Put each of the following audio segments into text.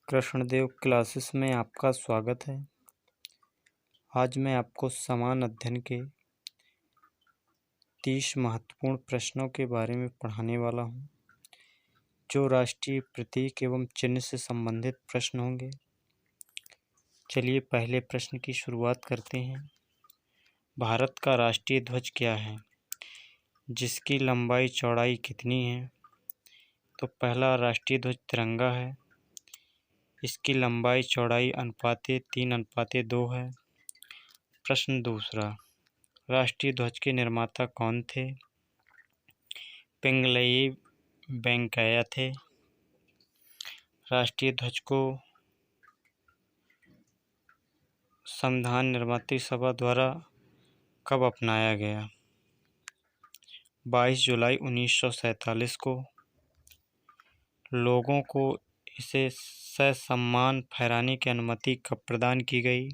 Krishnadeva classes में आपका स्वागत है। आज मैं आपको समान अध्ययन के 30 महत्वपूर्ण प्रश्नों के बारे में पढ़ाने वाला हूं, जो राष्ट्रीय प्रतीक एवं चिन्ह से संबंधित प्रश्न होंगे। चलिए पहले प्रश्न की शुरुआत करते हैं। भारत का राष्ट्रीय ध्वज क्या है? जिसकी लंबाई चौड़ाई कितनी है? तो पहला राष्ट्रीय ध्वज तिरंगा है। इसकी लंबाई चौड़ाई अनुपाते 3:2 है। प्रश्न दूसरा, राष्ट्रीय ध्वज के निर्माता कौन थे? पिंगलई वेंकैया थे। राष्ट्रीय ध्वज को संविधान निर्मात्री सभा द्वारा कब अपनाया गया? 22 जुलाई 1947 को। लोगों को इसे ससम्मान फहराने की अनुमति कब प्रदान की गई?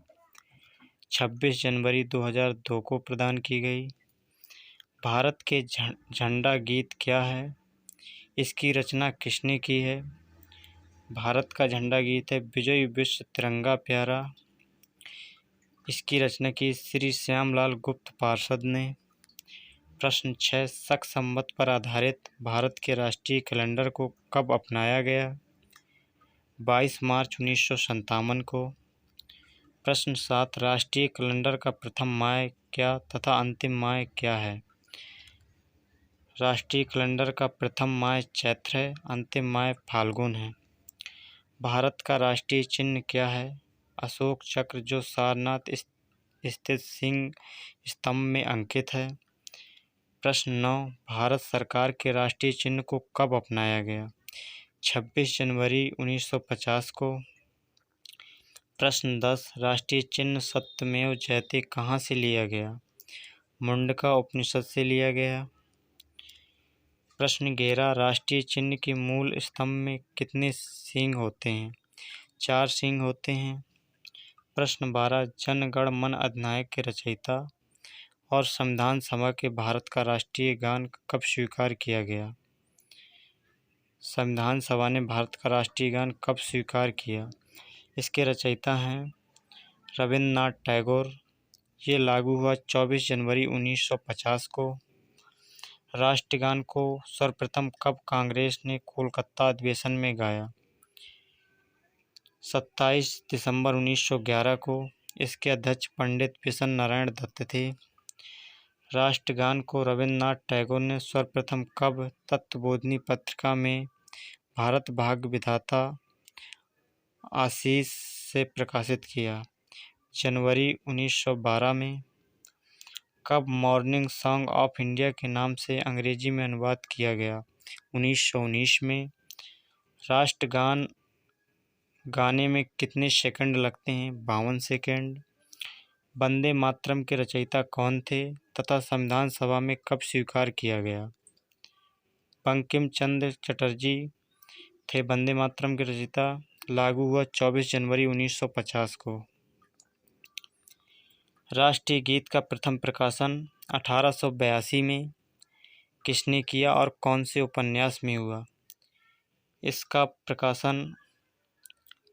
26 जनवरी 2002 को प्रदान की गई। भारत के झंडा गीत क्या है? इसकी रचना किसने की है? भारत का झंडा गीत है विजय विश्व तिरंगा प्यारा। इसकी रचना की श्री श्यामलाल गुप्त पार्षद ने। प्रश्न 6, शक संवत पर आधारित भारत के राष्ट्रीय कैलेंडर को कब अपनाया गया? 22 मार्च 1957 को। प्रश्न 7, राष्ट्रीय कैलेंडर का प्रथम माह क्या तथा अंतिम माह क्या है? राष्ट्रीय कैलेंडर का प्रथम माह चैत्र है, अंतिम माह फाल्गुन है। भारत का राष्ट्रीय चिन्ह क्या है? अशोक चक्र, जो सारनाथ स्थित सिंह स्तंभ में अंकित है। प्रश्न 9, भारत सरकार के राष्ट्रीय चिन्ह को कब अपनाया गया? 26 जनवरी 1950 को। प्रश्न 10, राष्ट्रीय चिन्ह सत्यमेव जयते कहाँ से लिया गया? मुंडका उपनिषद से लिया गया। प्रश्न 11, राष्ट्रीय चिन्ह के मूल स्तंभ में कितने सींग होते हैं? 4 सींग होते हैं। प्रश्न 12, जन गण मन अधिनायक के रचयिता और संविधान सभा के भारत का राष्ट्रीय गान कब स्वीकार किया गया? संविधान सभा ने भारत का राष्ट्रीय गान कब स्वीकार किया? इसके रचयिता हैं रविन्द्रनाथ टैगोर। ये लागू हुआ 24 जनवरी 1950 को। राष्ट्रगान को सर्वप्रथम कब कांग्रेस ने कोलकाता अधिवेशन में गाया? 27 दिसंबर 1911 को। इसके अध्यक्ष पंडित बिशन नारायण दत्त थे। राष्ट्रगान को रविन्द्रनाथ टैगोर ने सर्वप्रथम कब तत्वबोधिनी पत्रिका में भारत भाग्य विधाता आशीष से प्रकाशित किया? जनवरी 1912 में। कब मॉर्निंग सॉन्ग ऑफ इंडिया के नाम से अंग्रेजी में अनुवाद किया गया? 1919 में। राष्ट्रगान गाने में कितने सेकंड लगते हैं? 52 सेकंड। वंदे मातरम के रचयिता कौन थे तथा संविधान सभा में कब स्वीकार किया गया? बंकिम चंद्र चटर्जी थे वंदे मातरम के रचयिता। लागू हुआ 24 जनवरी 1950 को। राष्ट्रीय गीत का प्रथम प्रकाशन 1882 में किसने किया और कौन से उपन्यास में हुआ? इसका प्रकाशन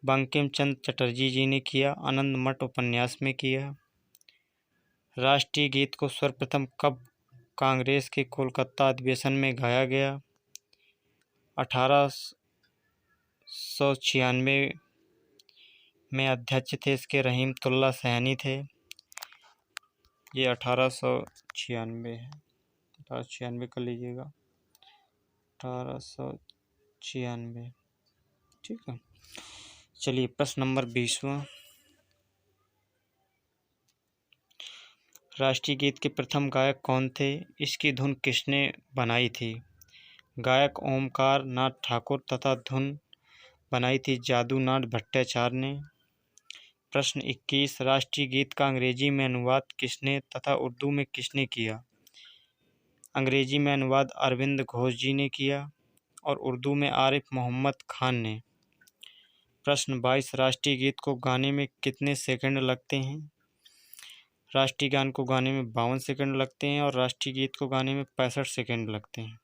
बंकिम चंद्र चटर्जी जी ने किया, आनंद मठ उपन्यास में किया। राष्ट्रीय गीत को सर्वप्रथम कब कांग्रेस के कोलकाता अधिवेशन में गाया गया? 1896 में। अध्यक्ष थे इसके रहीमतुल्ला सैनी थे। ये 1896 है, 1896 कर लीजिएगा, 1896। ठीक है। चलिए प्रश्न नंबर 20वां। राष्ट्रीय गीत के प्रथम गायक कौन थे? इसकी धुन किसने बनाई थी? गायक ओमकार नाथ ठाकुर तथा धुन बनाई थी जादूनाथ भट्टाचार्य ने। प्रश्न 21, राष्ट्रीय गीत का अंग्रेजी में अनुवाद किसने तथा उर्दू में किसने किया? अंग्रेजी में अनुवाद अरविंद घोष जी ने किया और उर्दू में आरिफ मोहम्मद खान ने। प्रश्न 22, राष्ट्रीय गीत को गाने में कितने सेकंड लगते हैं? राष्ट्रीय गान को गाने में 52 सेकंड लगते हैं और राष्ट्रीय गीत को गाने में 65 सेकंड लगते हैं।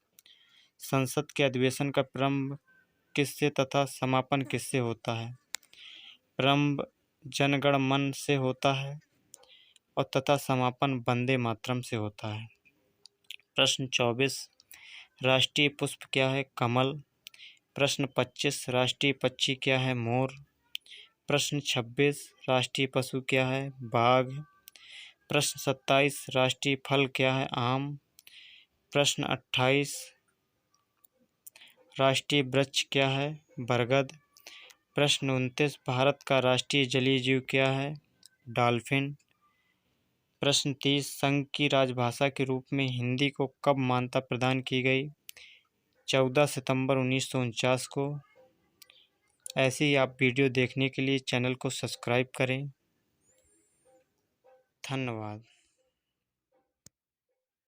संसद के अधिवेशन का प्रारंभ किससे तथा समापन किससे होता है? प्रारंभ जन गण मन से होता है और तथा समापन वंदे मातरम से होता है। प्रश्न 24, राष्ट्रीय पुष्प क्या है? कमल। प्रश्न 25, राष्ट्रीय पक्षी क्या है? मोर। प्रश्न 26, राष्ट्रीय पशु क्या है? बाघ। प्रश्न 27, राष्ट्रीय फल क्या है? आम। प्रश्न 28, राष्ट्रीय वृक्ष क्या है? बरगद। प्रश्न 29, भारत का राष्ट्रीय जलीय जीव क्या है? डॉल्फिन। प्रश्न 30, संघ की राजभाषा के रूप में हिंदी को कब मान्यता प्रदान की गई? 14 सितंबर 1949 को। ऐसे ही आप वीडियो देखने के लिए चैनल को सब्सक्राइब करें। धन्यवाद।